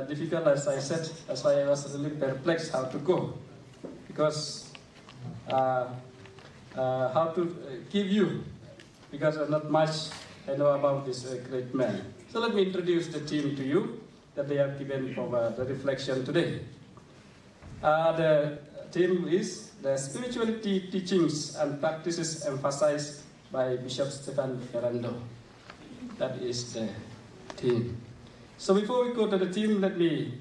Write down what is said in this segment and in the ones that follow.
difficult, as I said. That's why I was really perplexed how to go, because how to give you, because not much I know about this great man. So let me introduce the team to you that they have given for the reflection today. The theme is the spirituality teachings and practices emphasized by Bishop Stephen Ferrando. That is the theme. So before we go to the theme, let me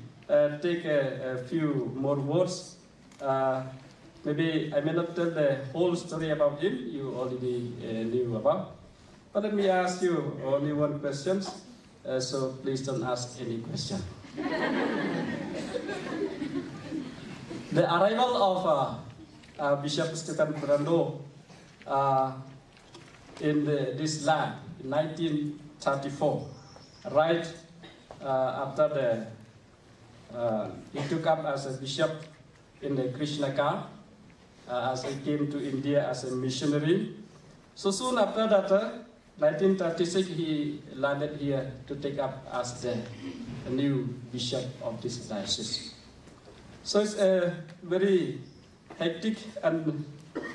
take a few more words. Maybe I may not tell the whole story about him, you already knew about. But let me ask you only one question, so please don't ask any question. The arrival of Bishop Stephen Ferrando in this land in 1934, right after he took up as a bishop in the Krishnaka, as he came to India as a missionary. So soon after that, 1936, he landed here to take up as the new bishop of this diocese. So it's a very hectic and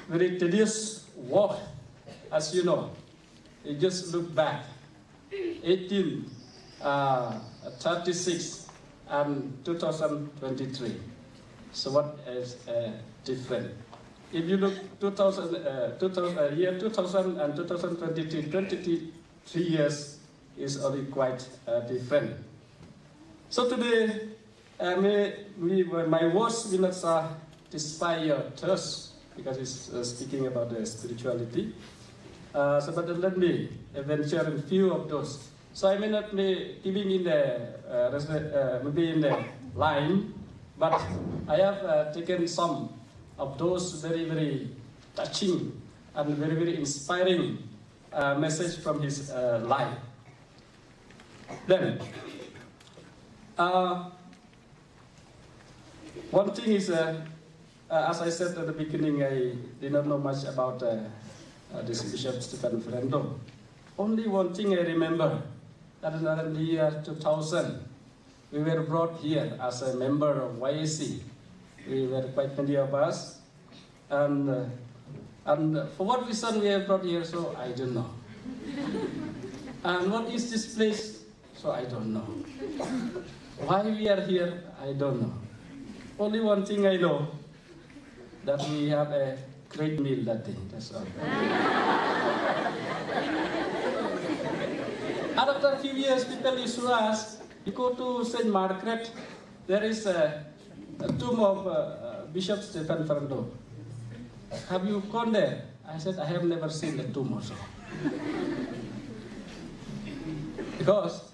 very tedious work, as you know. You just look back, 1836 and 2023. So what is different? If you look year 2000 and 2023, 23 years is already quite different. So today, my words will not satisfy your thirst, because it's speaking about the spirituality. So, but let me venture in few of those. So I may not be giving in the maybe in the line, but I have taken some of those very, very touching and very, very inspiring message from his life. Then, one thing is, as I said at the beginning, I did not know much about this Bishop Stephen Ferrando. Only one thing I remember, that in the year 2000, we were brought here as a member of YAC. We were quite many of us, and for what reason we are brought here, so I don't know. And what is this place? So I don't know. Why we are here, I don't know. Only one thing I know, that we have a great meal that day, that's all. And after a few years, people used to ask, you go to St. Margaret, there is a tomb of Bishop Stephen Ferrando. Have you gone there? I said, I have never seen the tomb also. Because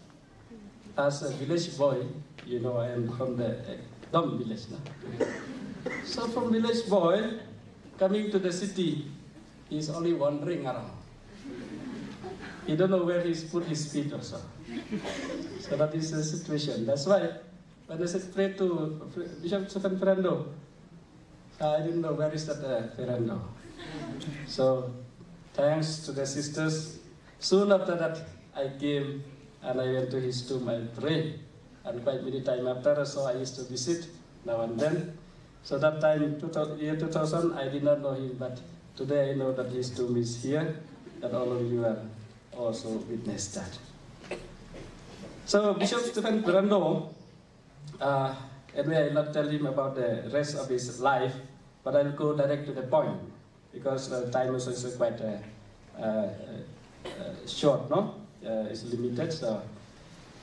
as a village boy, you know, I am from the Dom village. No? So from village boy, coming to the city, he is only wandering around. He don't know where he's put his feet also. So that is the situation. That's why when I said pray to Bishop Stephen Ferrando, I didn't know where is that Ferrando. So thanks to the sisters. Soon after that, I came and I went to his tomb and prayed. And quite many times after, so I used to visit now and then. So that time, year 2000, I did not know him, but today I know that his tomb is here, and all of you have also witnessed that. So Bishop Stephen Ferrando, anyway, I'll not tell him about the rest of his life, but I'll go direct to the point, because the time is also quite short, no? It's limited. So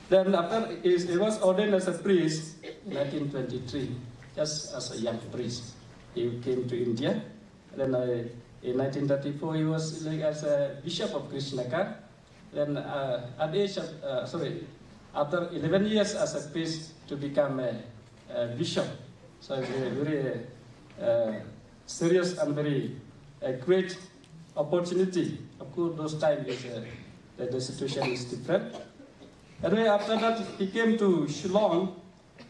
then after he was ordained as a priest in 1923, just as a young priest. He came to India. Then in 1934 he was like as a bishop of Krishnaka. Then at the age of, after 11 years as a priest to become a bishop. So it's a very serious and very great opportunity. Of course, those times the situation is different. Anyway, after that, he came to Shillong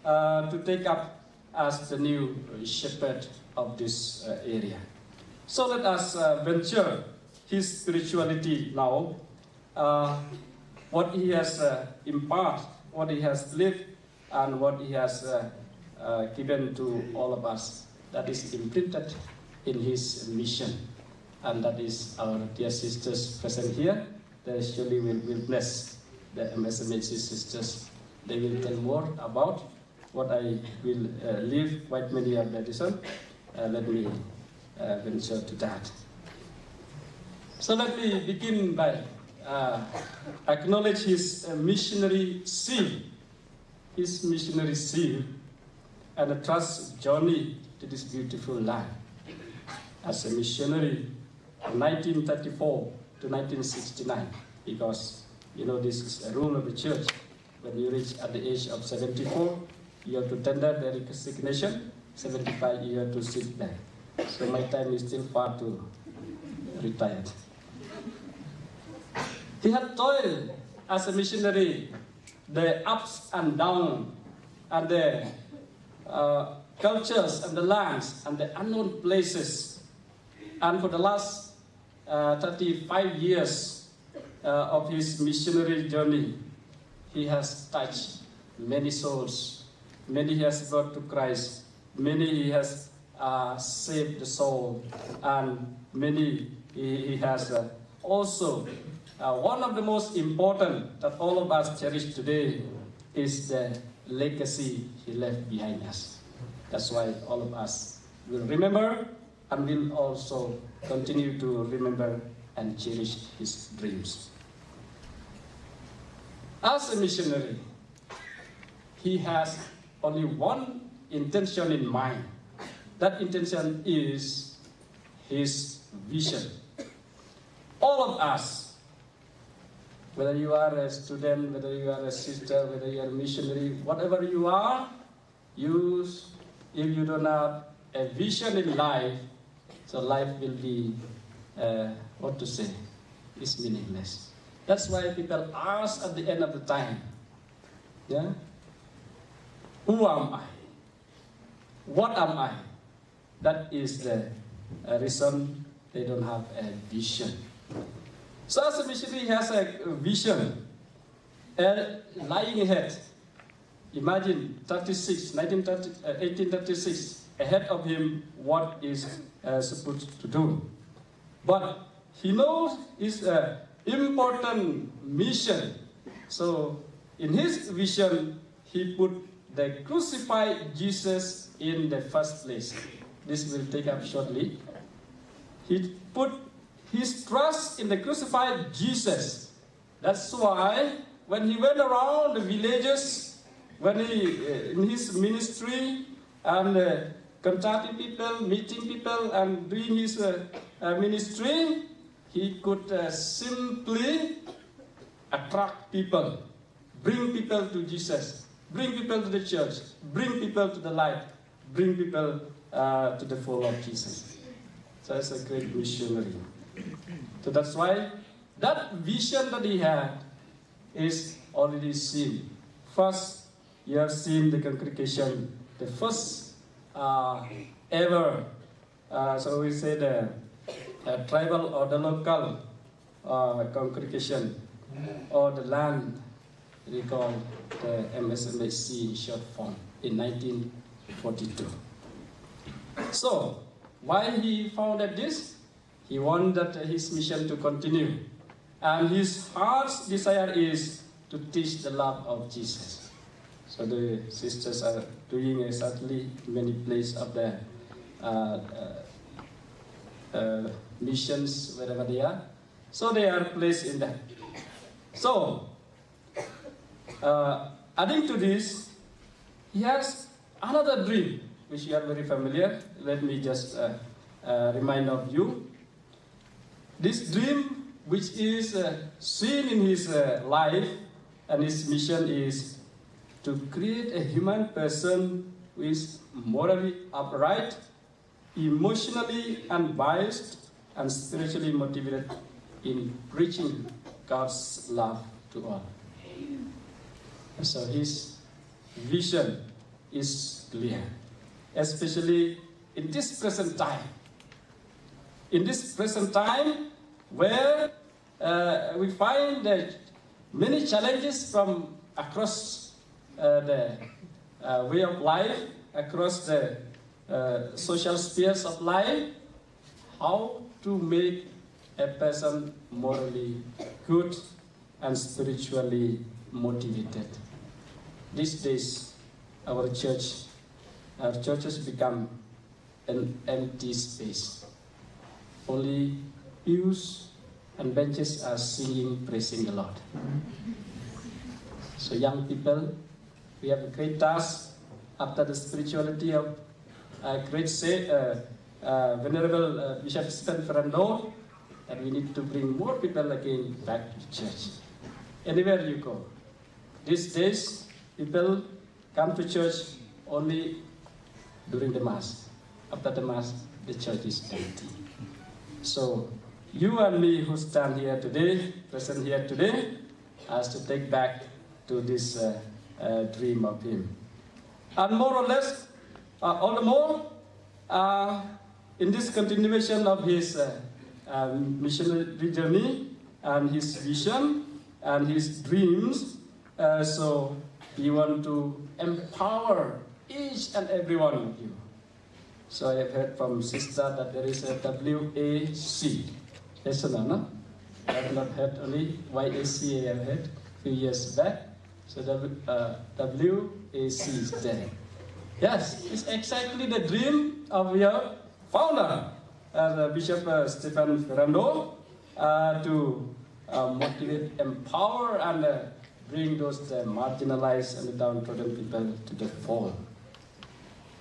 to take up as the new shepherd of this area. So let us venture his spirituality now, what he has imparted, what he has lived, and what he has given to all of us, that is imprinted in his mission. And that is our dear sisters present here. They surely will bless the MSMHC sisters. They will tell more about what I will leave quite many of the reason. Let me venture to that. So let me begin by acknowledge his missionary zeal, and a trust journey to this beautiful land. As a missionary from 1934 to 1969, because this is a rule of the church. When you reach at the age of 74, you have to tender the resignation. 75, you have to sit back. So my time is still far too retired. He had toiled as a missionary, the ups and downs, and the cultures and the lands and the unknown places. And for the last 35 years of his missionary journey, he has touched many souls. Many he has brought to Christ. Many he has saved the soul. And many he has also, one of the most important that all of us cherish today is the legacy he left behind us. That's why all of us will remember and will also continue to remember and cherish his dreams. As a missionary, he has only one intention in mind. That intention is his vision. All of us, whether you are a student, whether you are a sister, whether you are a missionary, whatever you are, if you don't have a vision in life, so life will be, is meaningless. That's why people ask at the end of the time, who am I? What am I? That is the reason they don't have a vision. So as a missionary, he has a vision lying ahead. Imagine 1836, ahead of him what is supposed to do. But he knows it's an important mission. So in his vision, he put the crucified Jesus in the first place. This will take up shortly. He put his trust in the crucified Jesus. That's why when he went around the villages, when he in his ministry and contacting people, meeting people, and doing his ministry, he could simply attract people, bring people to Jesus, bring people to the church, bring people to the light, bring people to the fold of Jesus. So it's a great missionary. So that's why that vision that he had is already seen. First, you have seen the congregation, the first ever, so we say the tribal or the local congregation or the land we call the MSMHC in short form in 1942. So, why he founded this? He wanted his mission to continue. And his heart's desire is to teach the love of Jesus. So the sisters are doing certainly many places of the missions wherever they are. So they are placed in that. So, adding to this, he has another dream, which you are very familiar. Let me just remind of you. This dream, which is seen in his life and his mission, is to create a human person who is morally upright, emotionally unbiased, and spiritually motivated in preaching God's love to all. So his vision is clear, especially in this present time. In this present time, where we find that many challenges from across the way of life, across the social spheres of life, how to make a person morally good and spiritually motivated. These days, our churches become an empty space. Only pews and benches are singing, praising the Lord. So young people, we have a great task after the spirituality of Venerable Bishop Ferrando, that we need to bring more people again back to church. Anywhere you go. These days, people come to church only during the Mass. After the Mass, the church is empty. So, you and me who stand here today, present here today, has to take back to this dream of him. And more or less, all the more, in this continuation of his missionary journey and his vision and his dreams, so we want to empower each and every one of you. So I have heard from sister that there is a WAC. Listener, no? I have not heard only YAC. I have heard a few years back. So WAC is there. Yes, it's exactly the dream of your founder, Bishop Stephen Ferrando, to motivate, empower, and bring those marginalized and downtrodden people to the fore.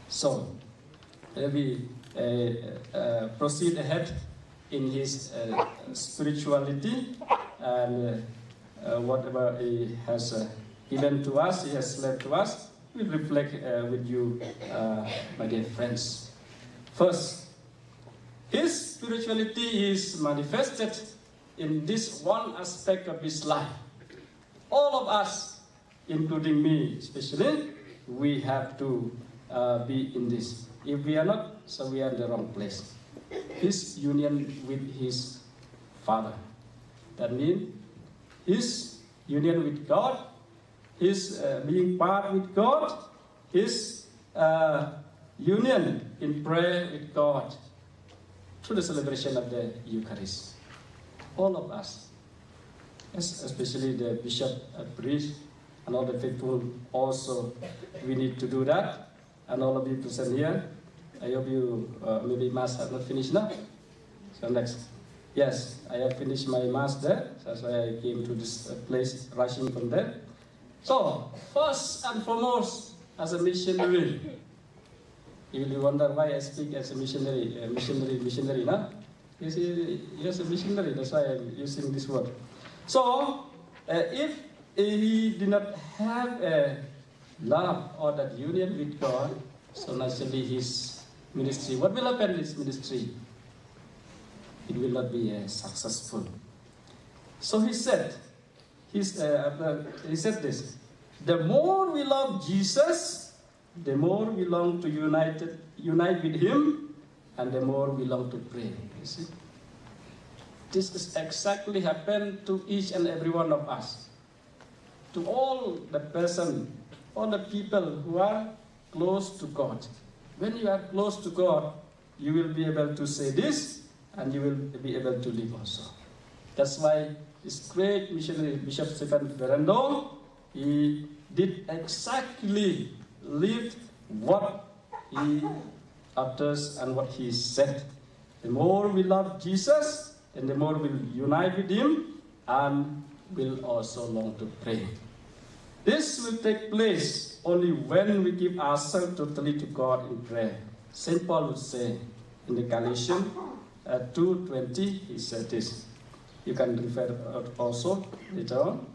So, we proceed ahead in his spirituality, and whatever he has given to us, he has left to us, we'll reflect with you, my dear friends. First, his spirituality is manifested in this one aspect of his life. All of us, including me especially, we have to be in this. If we are not, so we are in the wrong place. His union with his Father. That means his union with God, his being part with God, his union in prayer with God through the celebration of the Eucharist. All of us, especially the bishop, priest, and all the faithful also, we need to do that. And all of you present here, I hope you, maybe Mass have not finished now. So next. Yes, I have finished my Mass there. That's why I came to this place, rushing from there. So, first and foremost, as a missionary, you will wonder why I speak as a missionary, no? Yes, a missionary, that's why I'm using this word. So, if he did not have a love or that union with God, so naturally his ministry, what will happen in his ministry? It will not be successful. So he said this, the more we love Jesus, the more we long to unite with him, and the more we long to pray. You see? This is exactly happened to each and every one of us. To all the person, all the people who are close to God. When you are close to God, you will be able to say this, and you will be able to live also. That's why this great missionary, Bishop Stephen Ferrando, he did exactly live what he utters and what he said. The more we love Jesus, and the more we'll unite with him, and will also long to pray. This will take place only when we give ourselves totally to God in prayer. St. Paul would say in the Galatians 2:20, he said this. You can refer also later on.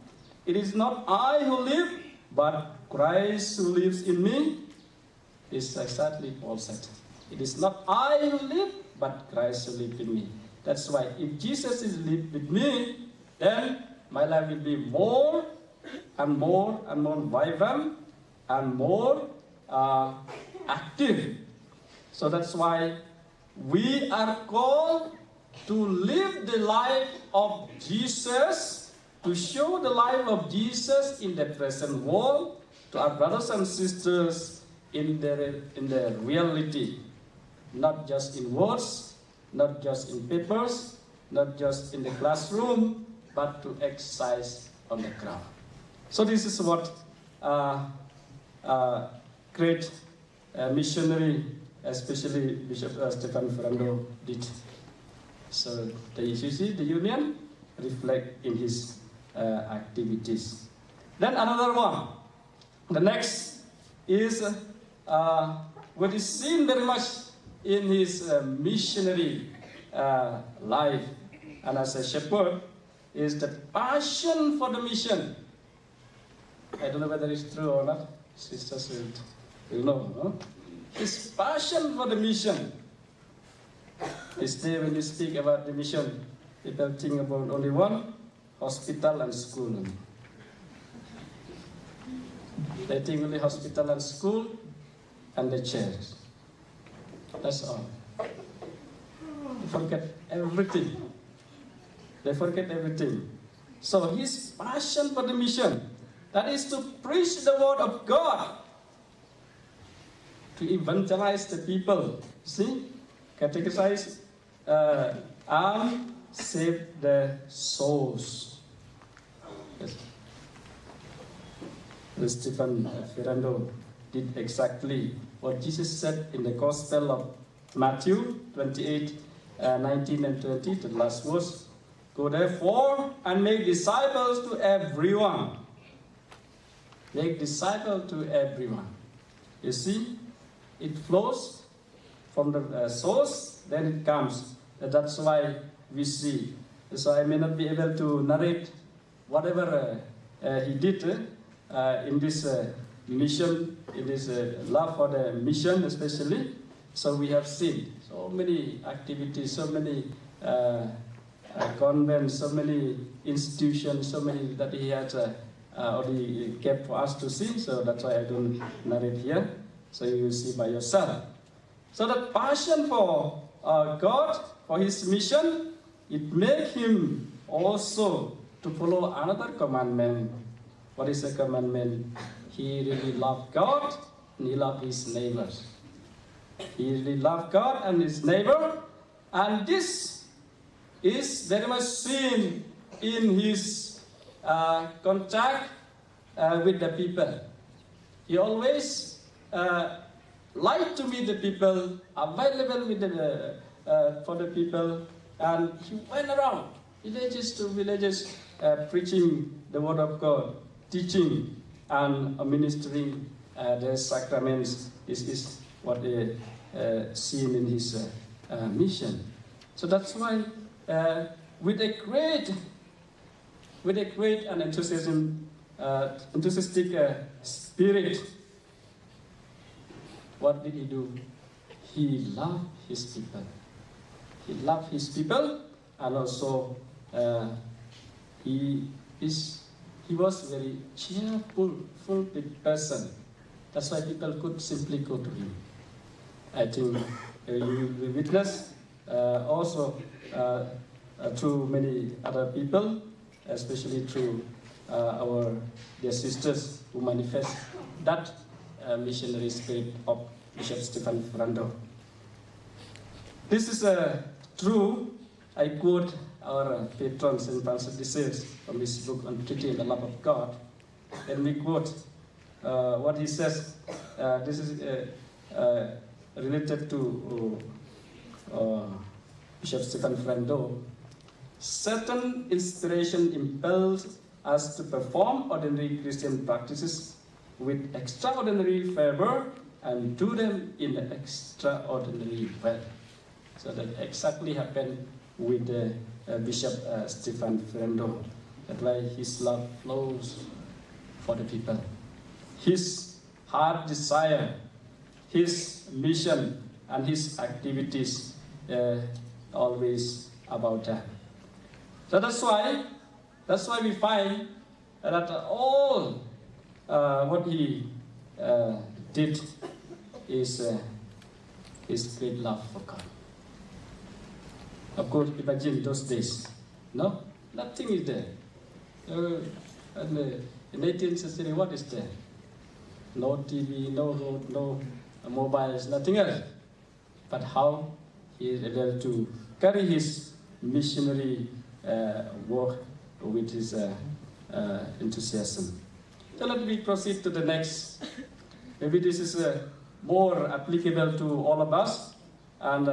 It is not I who live, but Christ who lives in me. This is exactly Paul said. It is not I who live, but Christ who lives in me. That's why if Jesus is live with me, then my life will be more and more and more vibrant and more active. So that's why we are called to live the life of Jesus, to show the life of Jesus in the present world, to our brothers and sisters in their reality, not just in words, not just in papers, not just in the classroom, but to exercise on the ground. So this is what great missionary, especially Bishop Stephen Ferrando, did. So you see the union reflect in his activities. Then another one. The next is what is seen very much in his missionary life and as a shepherd is the passion for the mission. I don't know whether it's true or not. Sisters will know. No? His passion for the mission. This day when you speak about the mission, people think about only one, hospital and school. They think only hospital and school and the church. That's all. They forget everything. They forget everything. So his passion for the mission, that is to preach the word of God, to evangelize the people. See? Catechize and save the souls. Yes. Stephen Ferrando did exactly what Jesus said in the Gospel of Matthew 28, 19 and 20, the last verse. Go therefore and make disciples to everyone. Make disciples to everyone. You see, it flows from the source, then it comes. That's why we see. So I may not be able to narrate whatever he did in this mission, in this love for the mission especially. So we have seen so many activities, so many convents, so many institutions, so many that he had already kept for us to see. So that's why I don't narrate here. So you will see by yourself. So the passion for God, for his mission, it made him also to follow another commandment. What is the commandment? He really loved God and he loved his neighbors. He really loved God and his neighbor. And this is very much seen in his contact with the people. He always liked to meet the people, available with for the people, and he went around villages to villages preaching the word of God, teaching and ministering the sacraments. This is what they seen in his mission. So that's why with a great and enthusiastic spirit, what did he do? He loved his people. He loved his people, and also he was a very cheerful person. That's why people could simply go to him. I think you will witness also through many other people, especially through our dear sisters who manifest that missionary spirit of Bishop Stephen Ferrando. This is true. I quote our patron St. Francis de Sales from his book on Treaty in the Love of God. And we quote what he says. This is related to Bishop Stephen Ferrando. Certain inspiration impels us to perform ordinary Christian practices with extraordinary fervor and do them in an extraordinary way. So that exactly happened with Bishop Stephen Ferrando. That's why his love flows for the people. His heart desire, his mission, and his activities always about that. So that's why we find that all what he did is his great love for God. Of course, imagine those days. No, nothing is there. In the 18th century, what is there? no TV, no road, no mobiles, nothing else. But how he is able to carry his missionary work with his enthusiasm. So let me proceed to the next. Maybe this is more applicable to all of us, and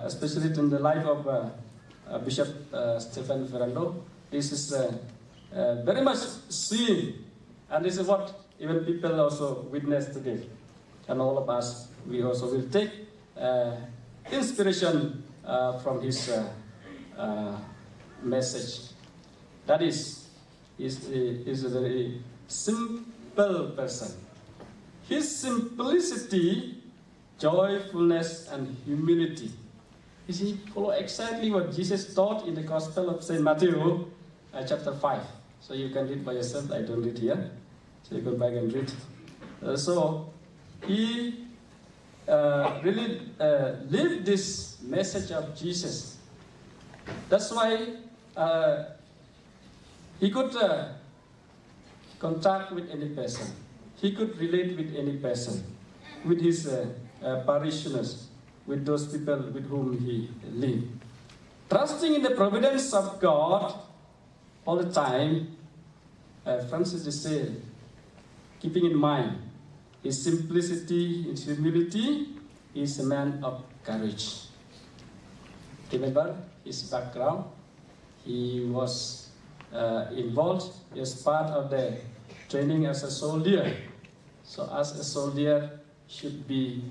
especially in the life of Bishop Stephen Ferrando. This is very much seen, and this is what even people also witness today. And all of us, we also will take inspiration from his message. That is a very simple person. His simplicity, joyfulness, and humility. You see, follow exactly what Jesus taught in the Gospel of St. Matthew, chapter 5. So you can read by yourself. I don't read here. So you go back and read. So he really lived this message of Jesus. That's why he could contact with any person. He could relate with any person, with his parishioners, with those people with whom he lived. Trusting in the providence of God all the time, Francis de Sales, keeping in mind his simplicity, his humility, he is a man of courage. Remember his background? He was involved as part of the training as a soldier. So as a soldier, should be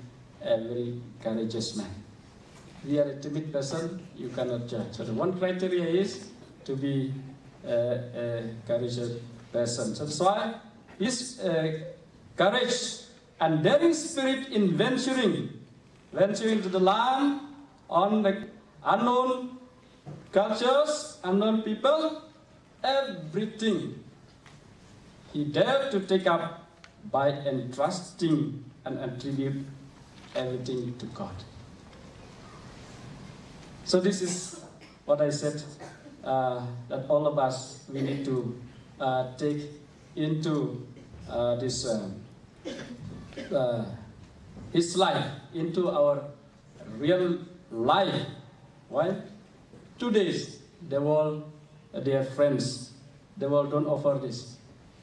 a very courageous man. If you are a timid person, you cannot judge. So the one criteria is to be a courageous person. So that's why his courage and daring spirit in venturing to the land on the unknown cultures, unknown people, everything he dared to take up by entrusting and attribute everything to God. So this is what I said, that all of us, we need to take into this his life, into our real life. Why? 2 days, the world, dear friends, the world don't offer this.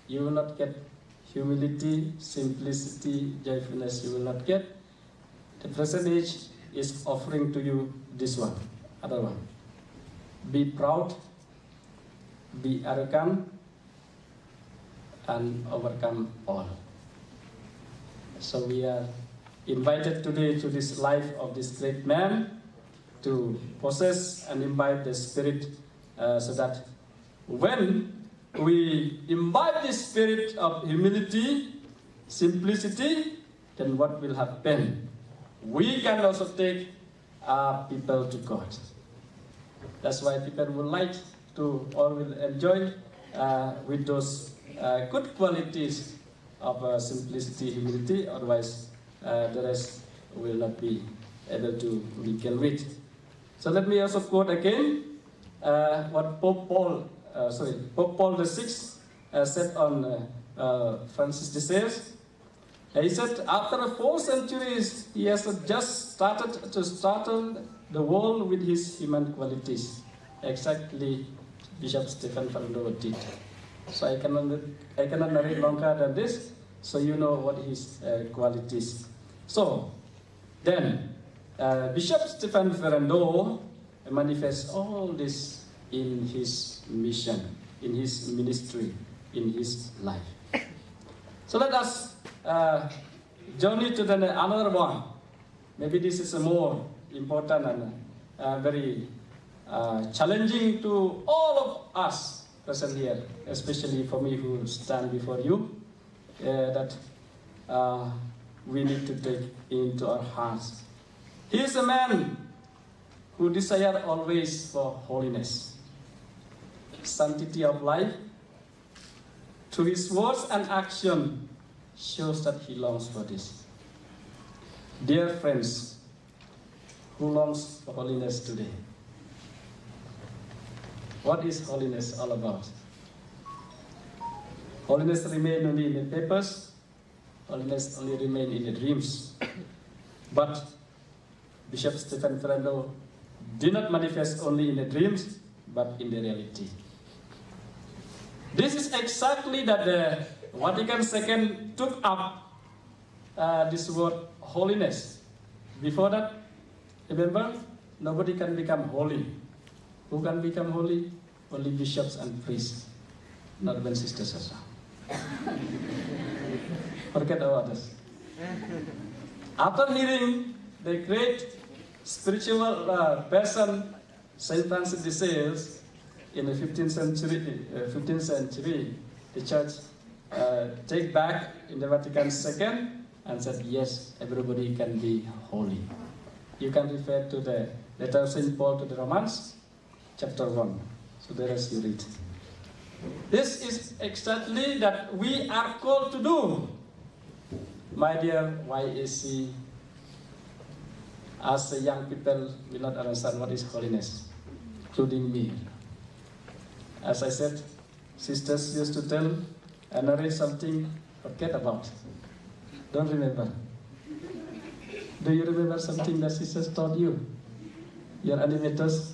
You will not get humility, simplicity, joyfulness. You will not get. The present age is offering to you this one, other one. Be proud, be arrogant, and overcome all. So we are invited today to this life of this great man to possess and imbibe the spirit, so that when we imbibe the spirit of humility, simplicity, then what will happen? We can also take people to God. That's why people would like to, or will enjoy with those good qualities of simplicity, humility. Otherwise, the rest will not be able to mingle with. So let me also quote again what Pope Paul VI said on Francis de Sales. He said, after 4 centuries, he has just started to startle the world with his human qualities. Exactly, Bishop Stephen Ferrando did. So I cannot narrate longer than this, so you know what his qualities. So then, Bishop Stephen Ferrando manifests all this in his mission, in his ministry, in his life. So let us journey to another one. Maybe this is a more important and very challenging to all of us present here, especially for me who stand before you, that we need to take into our hearts. He is a man who desired always for holiness, sanctity of life. Through his words and action shows that he longs for this. Dear friends, who longs for holiness today? What is holiness all about? Holiness remain only in the papers. Holiness only remain in the dreams. But Bishop Stephen Ferrando did not manifest only in the dreams, but in the reality. This is exactly that the Vatican II took up this word holiness. Before that, remember, nobody can become holy. Who can become holy? Only bishops and priests, not even sisters as well. Forget about others. After hearing the great spiritual person, Saint Francis de Sales, in the 15th century, the church take back in the Vatican II and said, yes, everybody can be holy. You can refer to the letter of St. Paul to the Romans, chapter 1. So there is you read. This is exactly that we are called to do. My dear YAC, as a young people will not understand what is holiness, including me. As I said, sisters used to tell and narrate something, forget about. Don't remember. Do you remember something that sisters taught you? Your animators?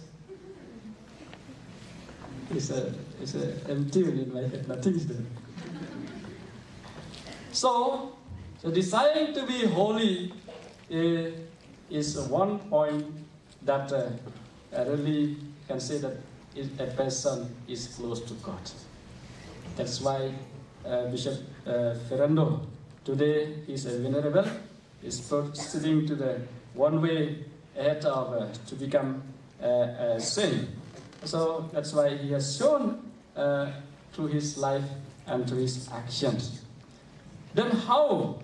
It's a empty in my head, nothing is there. So desiring to be holy is one point that I really can say that a person is close to God. That's why Bishop Ferrando, today is a venerable, is proceeding to the one way ahead of to become a saint. So that's why he has shown through his life and through his actions. Then how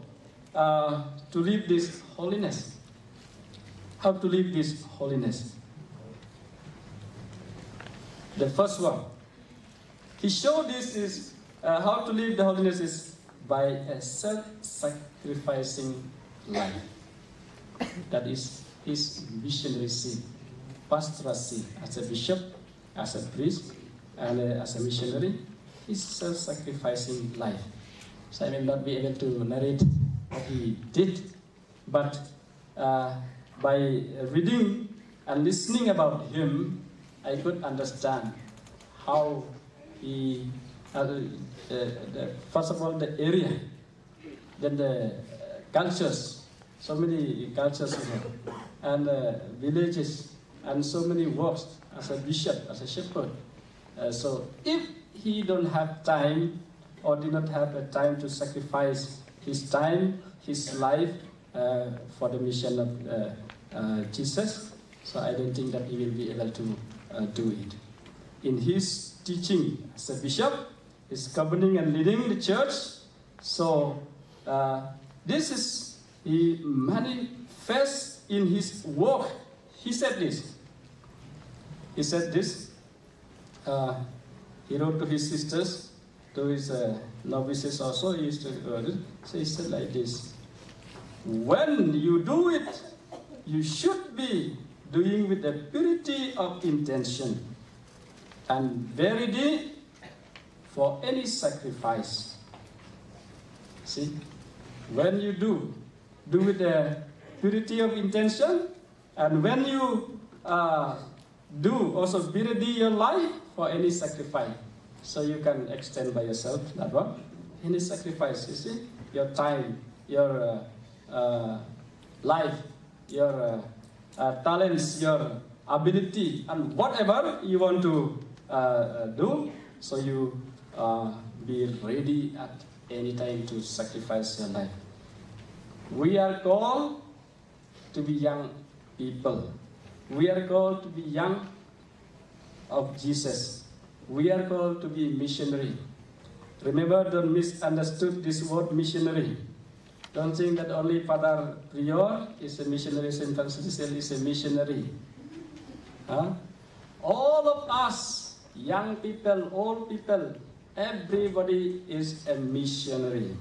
to live this holiness? How to live this holiness? The first one, he showed this is how to live the holiness is by a self-sacrificing life. That is his missionary seal, pastoral seal, as a bishop, as a priest, and as a missionary, his self-sacrificing life. So I will not be able to narrate what he did, but by reading and listening about him, I could understand how he, first of all, the area, then the cultures, so many cultures, and villages, and so many works as a bishop, as a shepherd. So if he don't have time, or did not have the time to sacrifice his time, his life for the mission of Jesus, so I don't think that he will be able to do it. In his teaching as a bishop, he's governing and leading the church. So this is, he manifests in his work. He said this. He said this. He wrote to his sisters, to his novices also. He used to so he said like this: when you do it, you should be doing with the purity of intention and very ready for any sacrifice. See, when you do with the purity of intention, and when you do also be ready your life for any sacrifice. So you can extend by yourself that one. Any sacrifice, you see, your time, your life, your talents, your ability, and whatever you want to do, so you be ready at any time to sacrifice your life. We are called to be young people. We are called to be young of Jesus. We are called to be missionary. Remember, don't misunderstood this word missionary. Don't think that only Father Prior is a missionary, Saint Francis is a missionary. Huh? All of us, young people, old people, everybody is a missionary.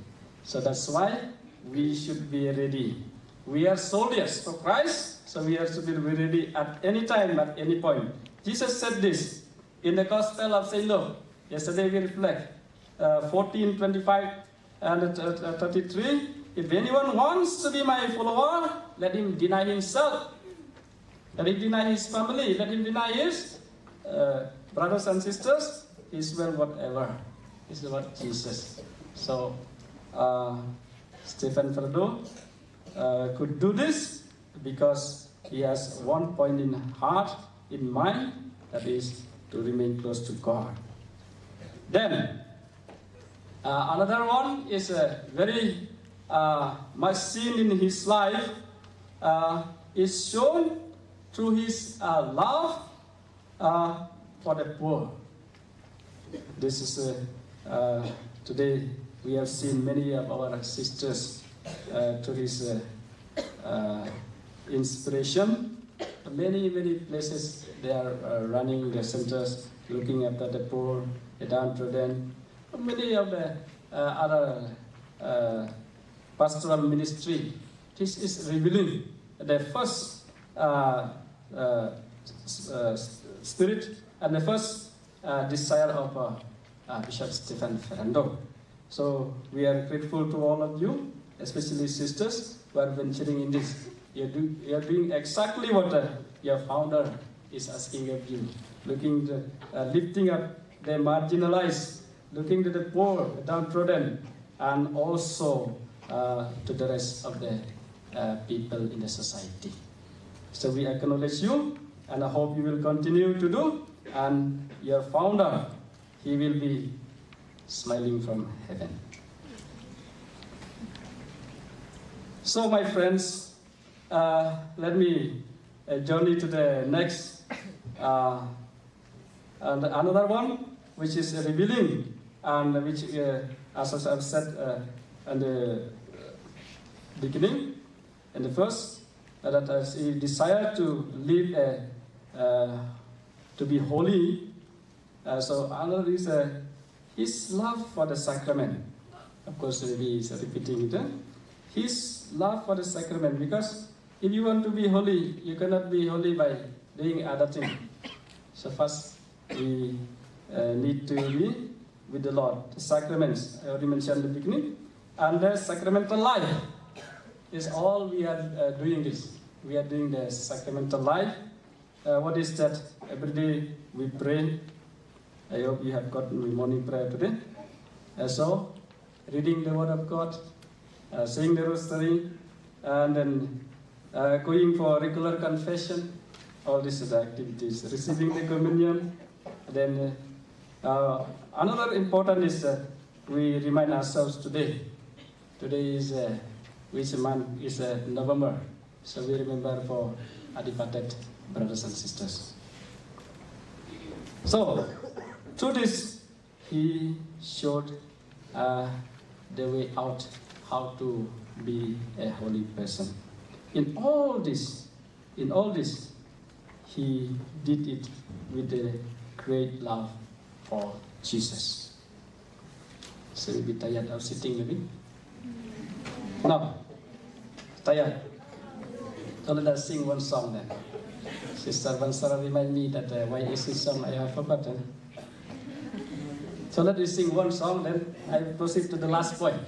So that's why we should be ready. We are soldiers for Christ, so we have to be ready at any time, at any point. Jesus said this in the Gospel of St. Luke. Yesterday we reflect. 14:25 and 33. If anyone wants to be my follower, let him deny himself. Let him deny his family. Let him deny his brothers and sisters. His well, whatever. This is what Jesus. So, Stephen Ferrando could do this because he has one point in heart, in mind, that is to remain close to God. Then, another one is very much seen in his life, is shown through his love for the poor. This is today we have seen many of our sisters to his inspiration. Many places they are running the centers, looking after the poor, the downtrodden. Many of the other pastoral ministry. This is revealing the first spirit and the first desire of Bishop Stephen Ferrando. So we are grateful to all of you, especially sisters who are venturing in this. You are doing exactly what your founder is asking of you, looking to, lifting up the marginalized, looking to the poor, the downtrodden, and also to the rest of the people in the society. So we acknowledge you, and I hope you will continue to do. And your founder, he will be smiling from heaven. So, my friends, let me journey to the next and another one, which is revealing, and which, as I've said in the beginning, in the first, that he desired to live to be holy. So another is his love for the sacrament. Of course, he is repeating it. His love for the sacrament, because if you want to be holy, you cannot be holy by doing other things. So first, we need to be with the Lord. The sacraments, I already mentioned in the beginning, and the sacramental life is all we are doing this. We are doing the sacramental life. What is that? Every day we pray. I hope you have got morning prayer today. So, reading the Word of God, saying the Rosary, and then going for regular confession. All these are the activities. Receiving the communion. Then another important is we remind ourselves today. Today is which month is November. So we remember for our departed brothers and sisters. So, through this, he showed the way out, how to be a holy person. In all this, he did it with a great love for Jesus. So you'll be tired of sitting maybe? No. Tired? So let us sing one song then. Sister Vansara remind me that why is this song I have forgotten. So let us sing one song, then I proceed to the last point.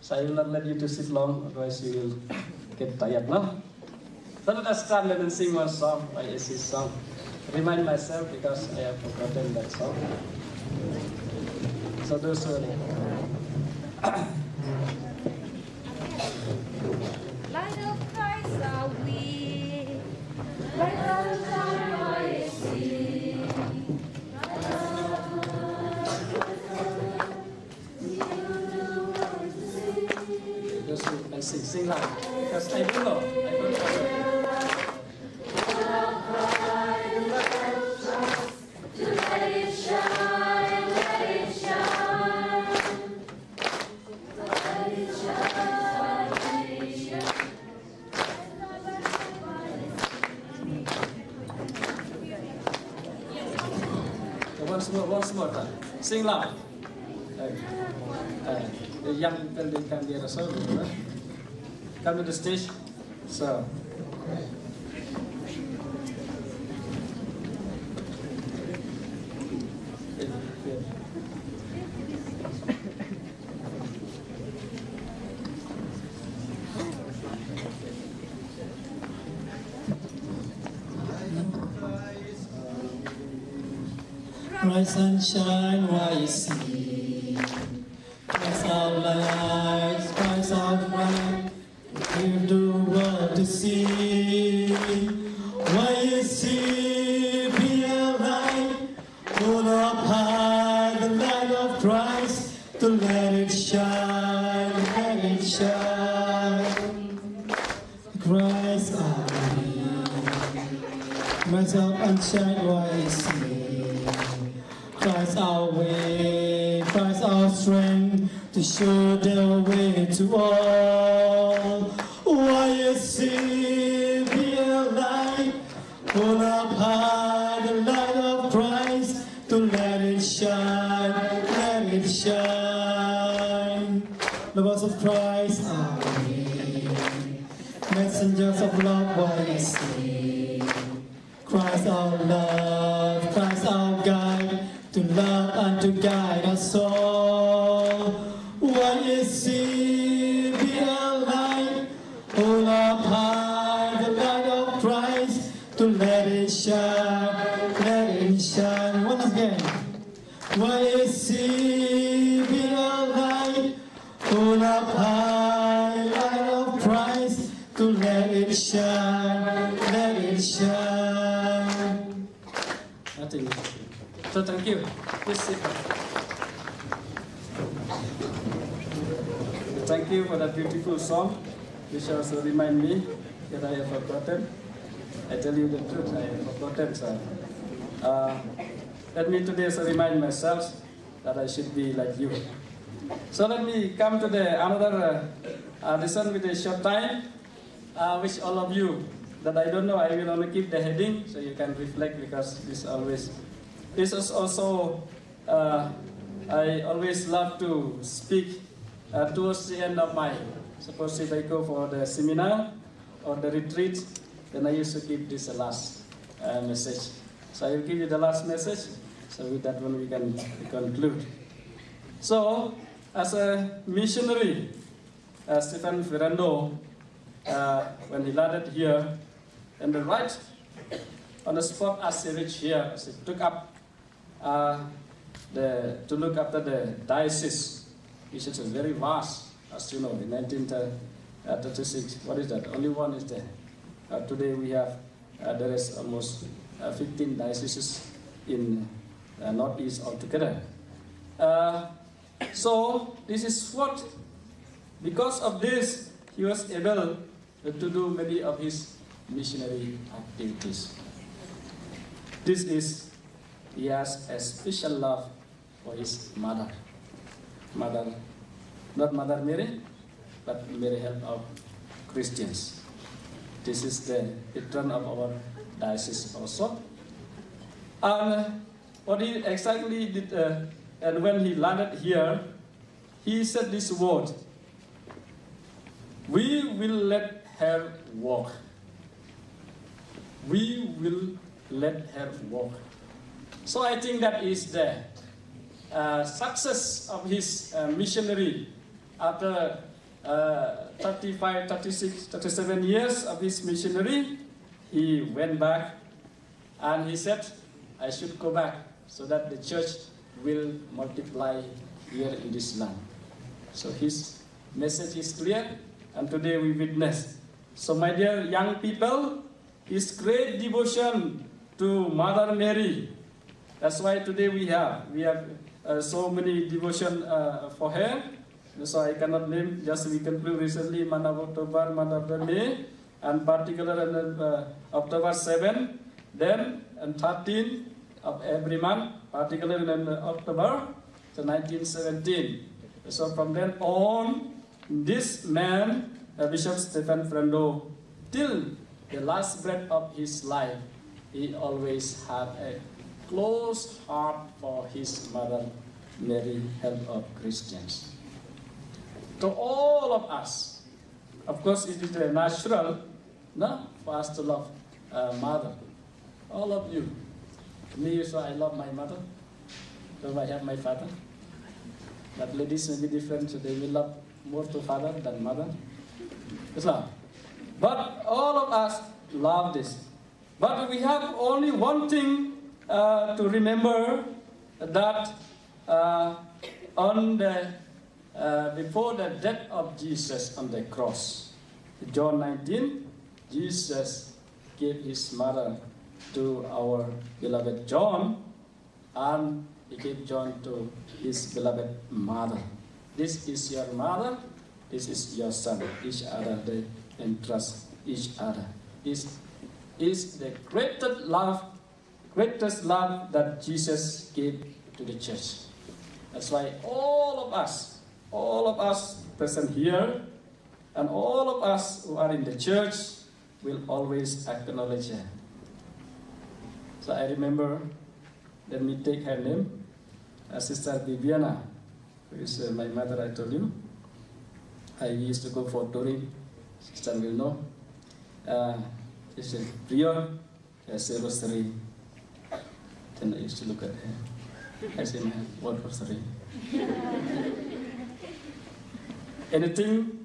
So I will not let you to sit long, otherwise you will get tired, no? So let us stand and sing one song. Why is this song? Remind myself because I have forgotten that song. So those who Light of Christ are we, light of the Lord is He. those who can sing loud, because I don't know. I don't know. Once more time. Sing loud. The young people, they can hear us all. Come to the stage. So. bright sunshine, why you see? Bright out lights, bright out light, give the world to see. Why you see, be a light, hold up high the light of Christ, to let it shine, let it shine. Christ our way, rise up and shine, why you see? Christ our way, Christ our strength, to show the way to all. Why you see, be a light, hold up high the light of Christ, to let it shine, let it shine. The voice of Christ are we, messengers of love, why you see? Christ our love, Christ our guide, to love and to guide us all. Why you see, be a light, hold up high the light of Christ, to let it shine, let it shine. Once again. Why you see, be a light, hold up high light of Christ, to let it shine, let it shine. Nothing. So thank you. Please sit. Thank you for that beautiful song, which also remind me that I have forgotten. I tell you the truth, I have forgotten, sir. Let me today also remind myself that I should be like you. So let me come to the another lesson with a short time, which all of you, that I don't know, I will only keep the heading, so you can reflect, because this always, this is also, I always love to speak towards the end of my, suppose if I go for the seminar or the retreat, then I used to give this last message. So I will give you the last message, so with that one we can conclude. So, as a missionary, Stephen Ferrando, when he landed here, and the right on the spot as he reached here, as he took up to look after the diocese, which is very vast, as you know, in 1936. What is that? Only one is there. Today we have, there is almost 15 dioceses in Northeast altogether. So this is what, because of this, he was able to do many of his missionary activities. This is, he has a special love for his mother. Mother, not Mother Mary, but Mary Help of Christians. This is the patron of our diocese also. And what he exactly did, and when he landed here, he said this word: we will let her walk. We will let her walk. So I think that is the success of his missionary after 35, 36, 37 years of his missionary. He went back and he said, I should go back so that the church will multiply here in this land. So his message is clear, and today we witness. So my dear young people, his great devotion to Mother Mary. That's why today we have so many devotion for her. So I cannot name, just we conclude recently, month of October, month of May, and particularly October 7, then and 13 of every month, particularly in October, so 1917. So from then on, this man, Bishop Stephen Ferrando, till the last breath of his life, he always had a close heart for his mother, Mary, Help of Christians. To all of us, of course, it is natural, no, for us to love mother. All of you. Me, so I love my mother. Though I have my father. But ladies may be different, so they will love more to father than mother. Islam. But all of us love this. But we have only one thing to remember, that before the death of Jesus on the cross, John 19, Jesus gave his mother to our beloved John, and he gave John to his beloved mother. This is your mother, this is your son. Each other they entrust each other. This is the greatest love that Jesus gave to the church. That's why all of us present here, and all of us who are in the church will always acknowledge her. So I remember, let me take her name, Sister Viviana, who is my mother, I told you. I used to go for touring, Sister will know. She said, Prior, I say rosary. Then I used to look at her. I said, man, what rosary? Anything,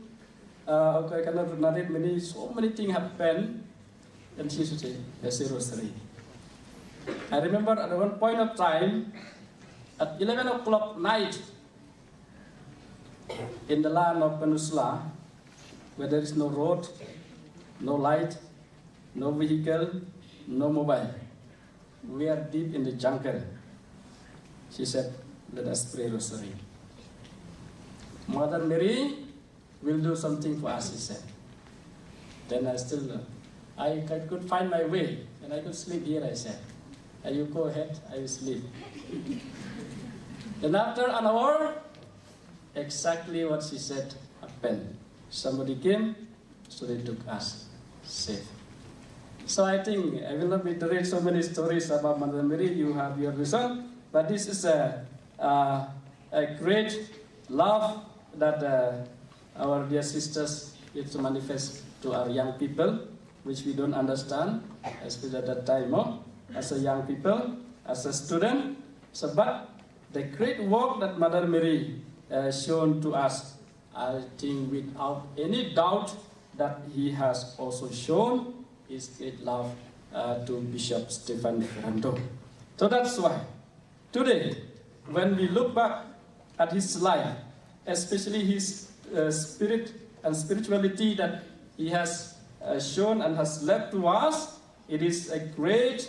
I cannot narrate so many things happen, and she should say, I say rosary. I remember at one point of time, at 11 o'clock night, in the land of Peninsula, where there is no road, no light, no vehicle, no mobile. We are deep in the jungle. She said, let us pray rosary. Mother Mary will do something for us, she said. Then I could find my way, and I could sleep here, I said. You go ahead, I will sleep. Then after an hour, exactly what she said happened. Somebody came, so they took us safe. So I think I will not reiterate so many stories about Mother Mary. You have your reason, but this is a great love that our dear sisters get to manifest to our young people, which we don't understand, especially at that time, as a young people, as a student. So, but the great work that Mother Mary shown to us, I think without any doubt that he has also shown his great love to Bishop Stephen Ferrando. So that's why today, when we look back at his life, especially his spirit and spirituality that he has shown and has left to us, it is a great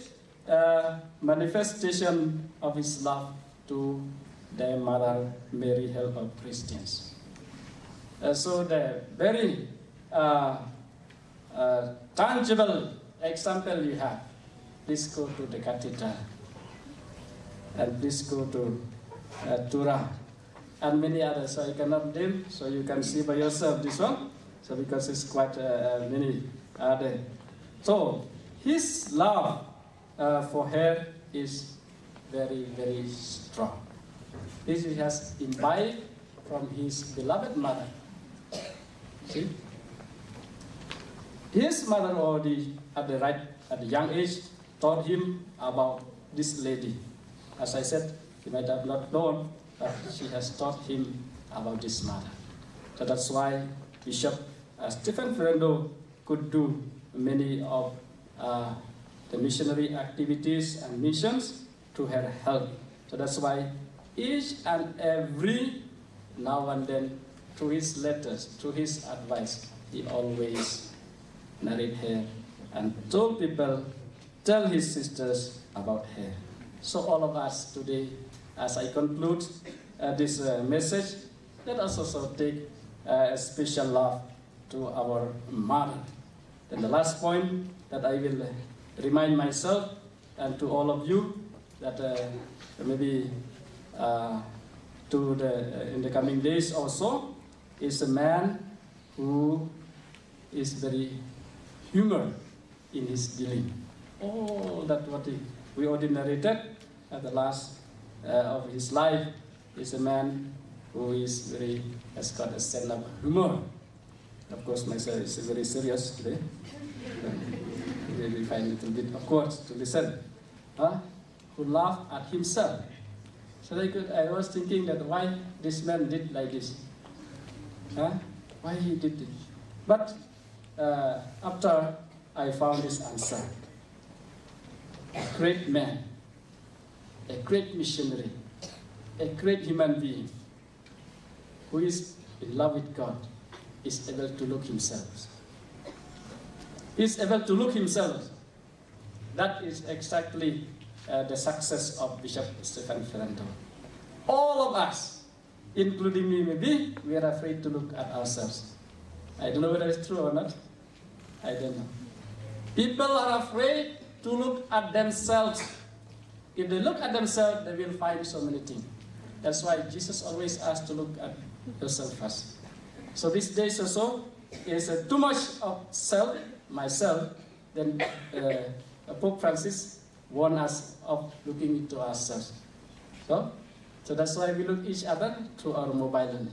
manifestation of his love to the Mother Mary, help of Christians. So the very tangible example you have, please go to the cathedral, and please go to Tura, and many others. So I cannot name, so you can see by yourself this one. So because it's quite many there. So his love for her is very, very strong. This he has imbibed from his beloved mother. See? His mother already at the young age taught him about this lady. As I said, he might have not known, but she has taught him about this mother. So that's why Bishop Stephen Ferrando could do many of the missionary activities and missions to her help. So that's why each and every now and then, through his letters, through his advice, he always narrate her and told people, tell his sisters about her. So all of us today, as I conclude this message, let us also take a special love to our mother. Then the last point that I will remind myself and to all of you that maybe in the coming days also is a man who is very humor in his dealing. All that what we already narrated at the last of his life is a man who has got a sense of humor. Of course, myself is very serious today. Maybe find it a little bit awkward to listen. Who laughed at himself. So I was thinking that why this man did like this. Why he did it. But after I found this answer, a great man a great missionary, a great human being who is in love with God is able to look himself. Is able to look himself. That is exactly the success of Bishop Stephen Ferrando. All of us, including me maybe, we are afraid to look at ourselves. I don't know whether it's true or not. I don't know. People are afraid to look at themselves. If they look at themselves, they will find so many things. That's why Jesus always asks to look at yourself first. So these days also, is too much of self, myself, then Pope Francis warned us of looking into ourselves. So that's why we look each other through our mobile only.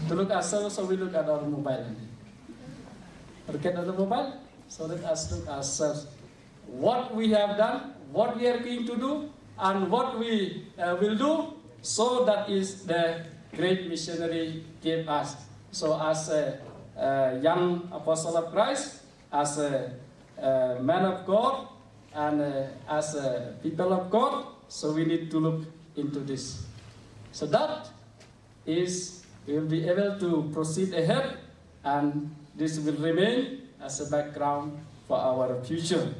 To look at ourselves, so we look at our mobile only. Forget on the mobile, so let us look ourselves. What we have done, what we are going to do, and what we will do, so that is the great missionary gave us. So as a young apostle of Christ, as a man of God, and as a people of God, so we need to look into this. So that is, we will be able to proceed ahead, and this will remain as a background for our future.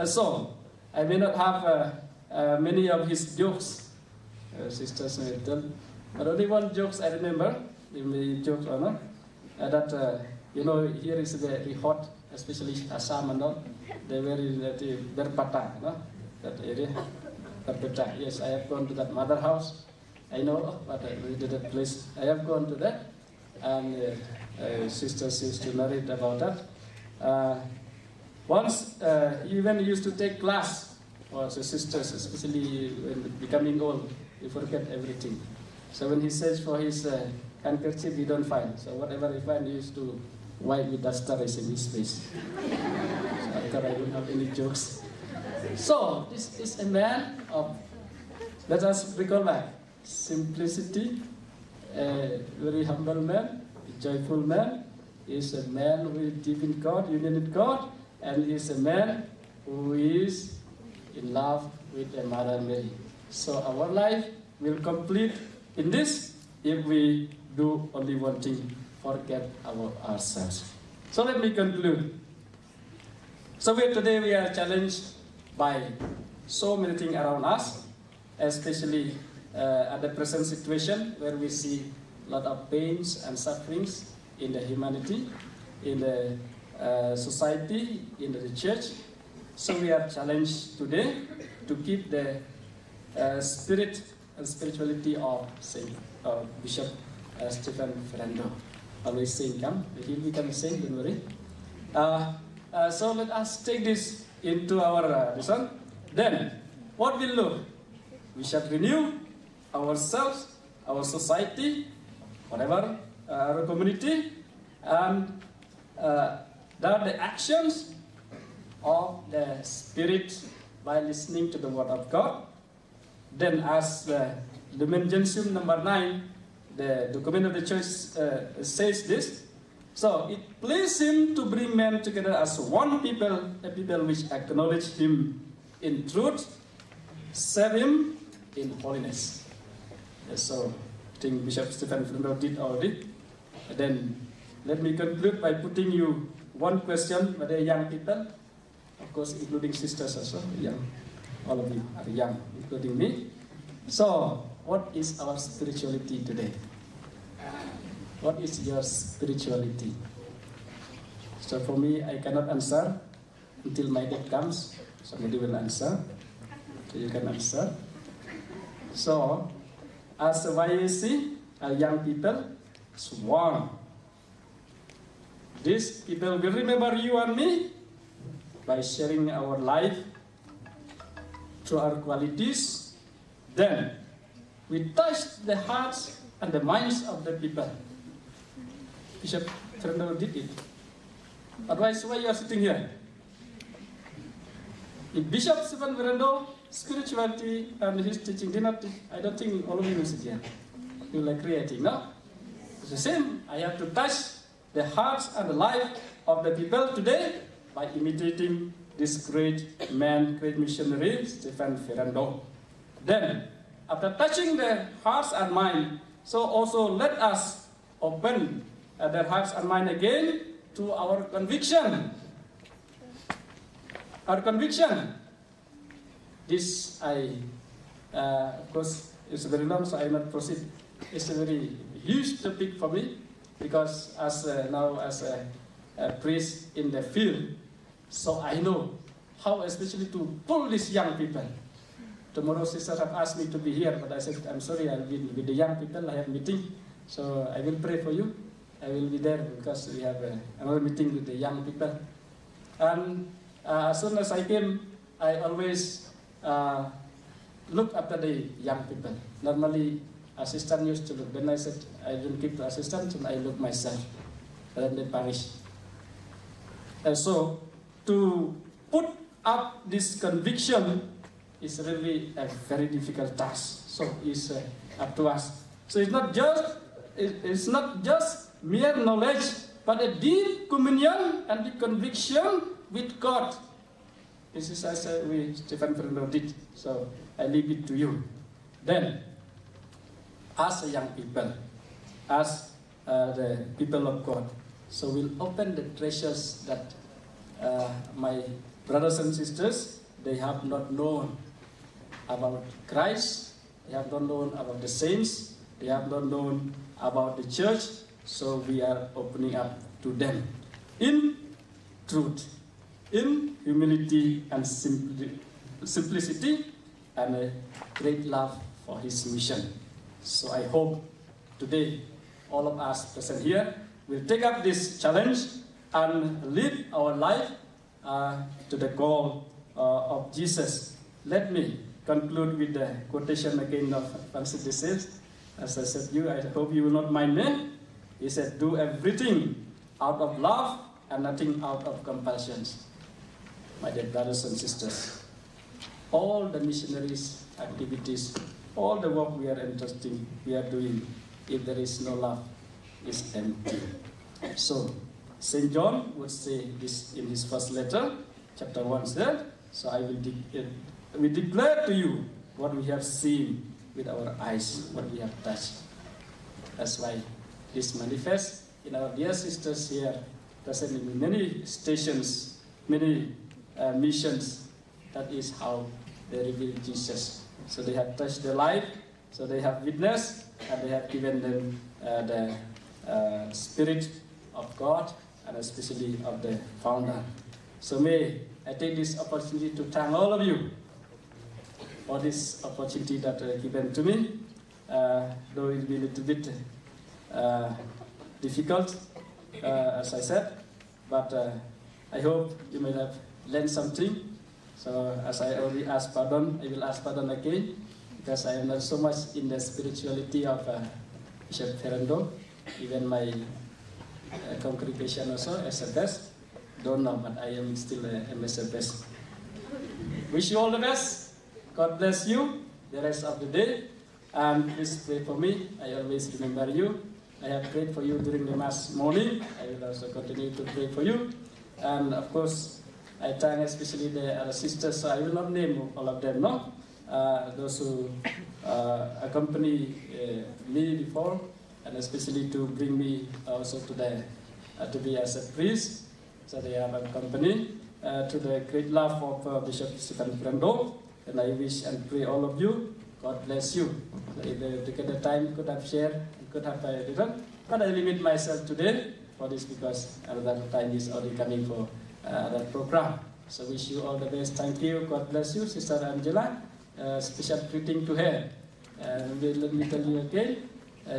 So, I may not have many of his jokes, sisters may tell, but only one jokes I remember, in the jokes or not, that, here is very hot, especially Assam and all, they were in that Berpata, that area, Berpata. Yes, I have gone to that mother house, I know, but that place, I have gone to that, and sisters used to narrate about that. Once, even used to take class, or the sisters, especially when becoming old, you forget everything. So when he searched for his handkerchief, he don't find. So whatever he find, he used to wipe with duster in his face. So after I don't have any jokes. So this is a man of, let us recall back, simplicity, a very humble man, a joyful man. He is a man who is deep in God, union with God, and he is a man who is in love with a Mother Mary. So our life will complete in this if we do only one thing, forget about ourselves. So let me conclude. So today we are challenged by so many things around us, especially at the present situation where we see a lot of pains and sufferings in the humanity, in the society, in the church. So we are challenged today to keep the spirit and spirituality of Saint Bishop Stephen Ferrando. Always saying, come, he'll become a saint, don't worry. So let us take this into our lesson. Then, what will do? We shall renew ourselves, our society, whatever, our community, and the actions of the Spirit by listening to the Word of God. Then, as the Lumen Gentium number 9, the document of the church says this. So, it pleased him to bring men together as one people, a people which acknowledge him in truth, serve him in holiness. So, I think Bishop Stephen Ferrando did already. Then, let me conclude by putting you one question by the young people, of course, including sisters also, young. All of you are young, including me. So, what is our spirituality today? What is your spirituality? So for me, I cannot answer until my dad comes. Somebody will answer. So you can answer. So, as a YAC, young people, sworn. These people will remember you and me by sharing our life through our qualities. Then, we touch the hearts and the minds of the people. Bishop Ferrando did it. Otherwise, why you are sitting here? If Bishop Stephen Ferrando, spirituality and his teaching did not teach, I don't think all of you will sit here. You like creating, no? It's the same. I have to touch the hearts and the life of the people today by imitating this great man, great missionary, Stephen Ferrando. Then, after touching their hearts and mind, so also let us open their hearts and mind again to our conviction. Our conviction. This of course, it's very long, so I will not proceed. It's a very huge topic for me, because as a priest in the field, so I know how especially to pull these young people. Tomorrow sisters have asked me to be here, but I said, I'm sorry, I'll be with the young people, I have a meeting. So I will pray for you. I will be there because we have another meeting with the young people. And as soon as I came, I always look after the young people. Normally, assistant used to look. Then I said, I don't keep the assistant, and I look myself. Then the parish. And so, to put up this conviction is really a very difficult task. So it's up to us. So it's not just mere knowledge, but a deep communion and the conviction with God. This is as Stephen Ferrando did. So I leave it to you. Then, as a young people, as the people of God, so we'll open the treasures that my brothers and sisters, they have not known about Christ, they have not known about the saints, they have not known about the church, so we are opening up to them in truth, in humility and simplicity, and a great love for His mission. So I hope today all of us present here will take up this challenge and live our life to the call of Jesus. Let me conclude with the quotation again of Francis de Sales. As I said, I hope you will not mind me. He said, do everything out of love and nothing out of compulsion. My dear brothers and sisters, all the missionaries' activities, all the work we are doing, if there is no love, is empty. So, St. John would say this in his first letter, chapter 1 said, so we declare to you what we have seen with our eyes, what we have touched. That's why this manifests in our dear sisters here, present in many stations, many missions. That is how they reveal Jesus. So they have touched their life, so they have witnessed, and they have given them the Spirit of God, and especially of the founder. So may I take this opportunity to thank all of you for this opportunity that given to me, though it will be a little bit difficult, as I said, but I hope you may have learned something. So as I already asked pardon, I will ask pardon again, because I am not so much in the spirituality of Bishop Ferrando. Even my congregation also, SFS, don't know, but I am still a MSFS. Wish you all the best. God bless you the rest of the day. And please pray for me. I always remember you. I have prayed for you during the Mass morning. I will also continue to pray for you. And of course, I thank especially the other sisters. So I will not name all of them, no? Those who accompany me before, and especially to bring me also to be as a priest. So they have accompanied to the great love of Bishop Stephen Ferrando. And I wish and pray all of you, God bless you. So if they took the time, could have shared, could have written. But I limit myself today for this because another time is already coming for that program. So wish you all the best. Thank you. God bless you, Sister Angela. Special greeting to her. Let me tell you again,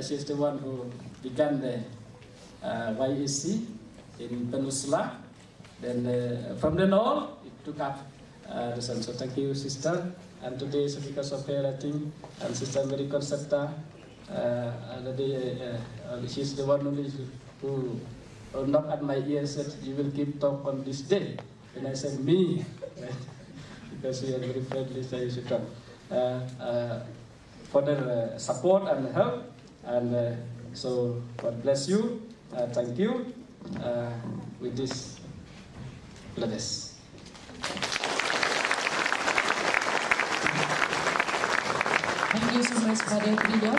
she's the one who began the YEC in Peninsula. Then from then on, it took up the son. So thank you, sister. And today is because of her, I think, and Sister Mary Concerta. She's the one who knocked at my ear and said, you will give talk on this day. And I said, me, because we are very friendly, so you should come. For their support and help. And so God bless you. Thank you. With this, let us. you so much, Father Priyo.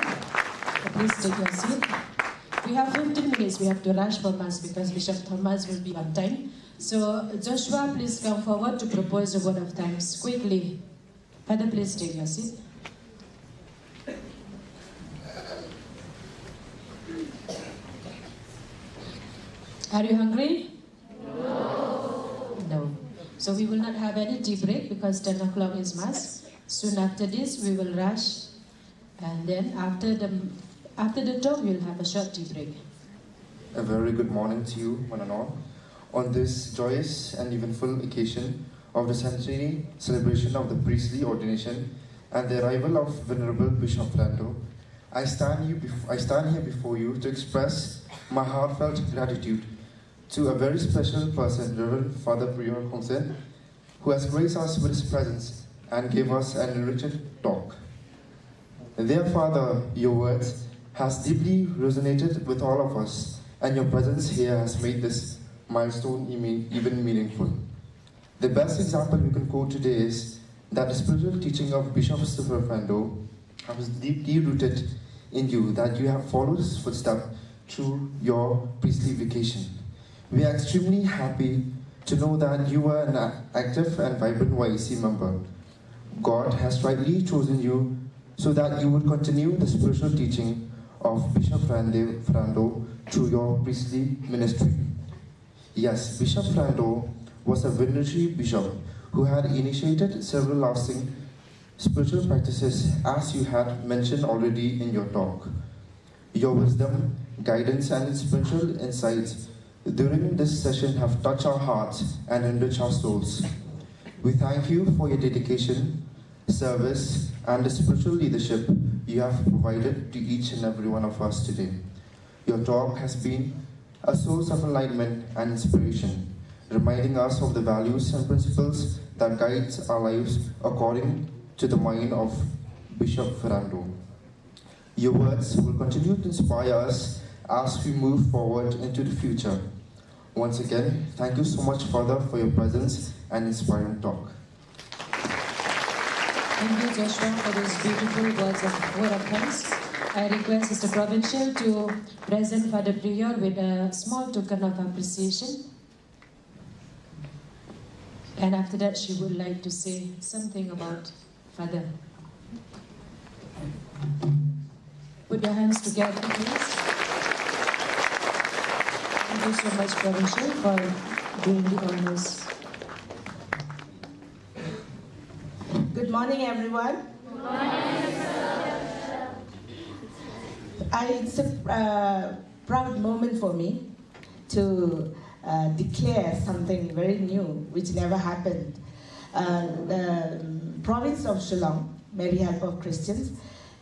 Please take your seat. We have 15 minutes. We have to rush for Mass because Bishop Thomas will be on time. So, Joshua, please come forward to propose a word of thanks quickly. Father, please take your seat. Are you hungry? No. So we will not have any tea break because 10 o'clock is Mass. Soon after this, we will rush. And then after the talk, we will have a short tea break. A very good morning to you, one and all. On this joyous and eventful occasion of the centenary celebration of the priestly ordination and the arrival of Venerable Bishop Ferrando, I stand here before you to express my heartfelt gratitude to a very special person, Reverend Father Prior Kongsen, who has graced us with his presence and gave us an enriched talk. Dear Father, your words has deeply resonated with all of us, and your presence here has made this milestone even meaningful. The best example we can quote today is that the spiritual teaching of Bishop Ferrando was deeply rooted in you, that you have followed his footsteps through your priestly vocation. We are extremely happy to know that you are an active and vibrant YEC member. God has rightly chosen you so that you would continue the spiritual teaching of Bishop Ferrando through your priestly ministry. Yes, Bishop Ferrando was a visionary bishop who had initiated several lasting spiritual practices, as you had mentioned already in your talk. Your wisdom, guidance, and spiritual insights during this session have touched our hearts and enriched our souls. We thank you for your dedication, service, and the spiritual leadership you have provided to each and every one of us today. Your talk has been a source of enlightenment and inspiration, reminding us of the values and principles that guides our lives according to the mind of Bishop Ferrando. Your words will continue to inspire us as we move forward into the future. Once again, thank you so much, Father, for your presence and inspiring talk. Thank you, Joshua, for those beautiful word of thanks. I request Sister Provincial to present Father Prior with a small token of appreciation. And after that, she would like to say something about Father. Put your hands together, please. Thank you so much, Provincial, for doing the honors. Good morning, everyone. Good morning, It's a proud moment for me to declare something very new, which never happened. The province of Shillong, Mary Help of Christians,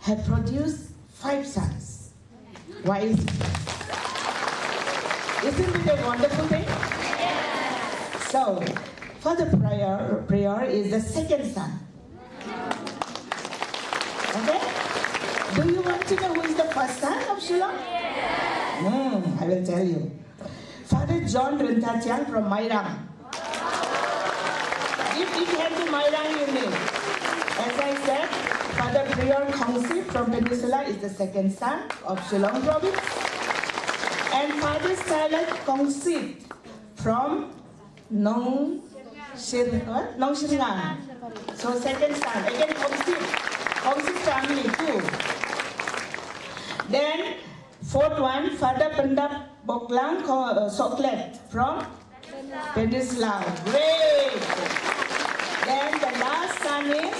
had produced 5 sons. Why is it? Isn't it a wonderful thing? Yes. So, Father Prior is the second son. Okay? Do you want to know who is the first son of Shillong? Yes. I will tell you. Father John Rintatian from Mairang. If it had to Mairang, you name. As I said, Father Prior Kongsi from Peninsula is the second son of Shillong province. And Father Silat Kongsi from Nong Shringan. So second son. Again Kongsi family too. Then fourth one, Father Pandap Boklang Soklet from Peninsula. Great. Then the last son is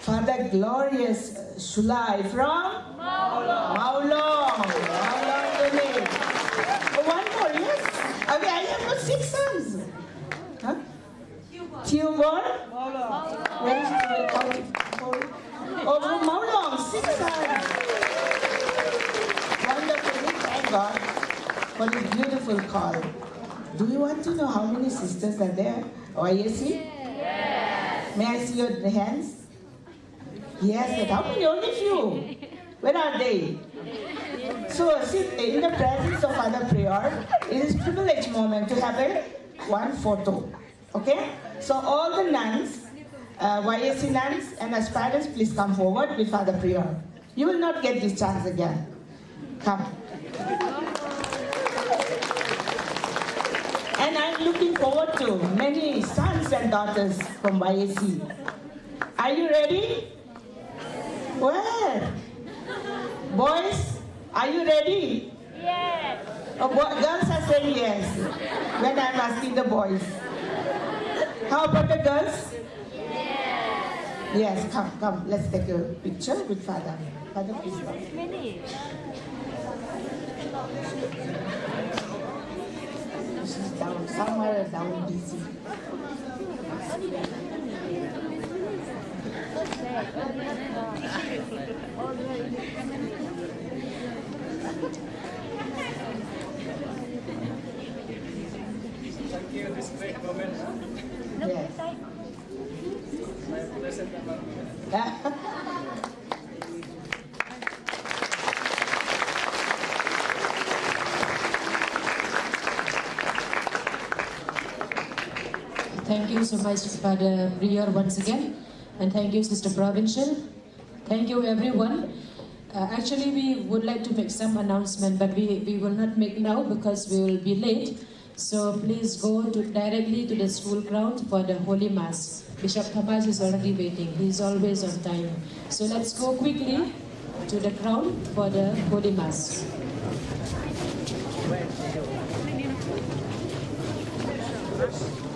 Father Glorious Shulai from Maulong. One more, yes? Okay, I have got 6 sons. Huh? Tiubor? Where is it? Oh, from Maulong, 6 sons. Wonderful, thank God for this beautiful call. Do you want to know how many sisters are there? YSC? Yes. May I see your hands? Yes, but how many? Only few. Where are they? So, sit in the presence of Father Prior, it is a privileged moment to have one photo. Okay? So, all the nuns, YSC nuns and aspirants, please come forward with Father Prior. You will not get this chance again. Come. And I'm looking forward to many sons and daughters from YAC. Are you ready? Where? Boys, are you ready? Yes. Oh, girls are saying yes when I'm asking the boys. How about the girls? Yes. Yes, come, let's take a picture with Father. Father, please come. Finish. She's down, somewhere down busy. Thank you, this great moment. Yes. My blessed moment. Thank you so much, Father Prior, once again. And thank you, Sister Provincial. Thank you, everyone. Actually, we would like to make some announcement, but we will not make now because we will be late. So please go directly to the school ground for the Holy Mass. Bishop Thomas is already waiting. He is always on time. So let's go quickly to the ground for the Holy Mass. Thank you.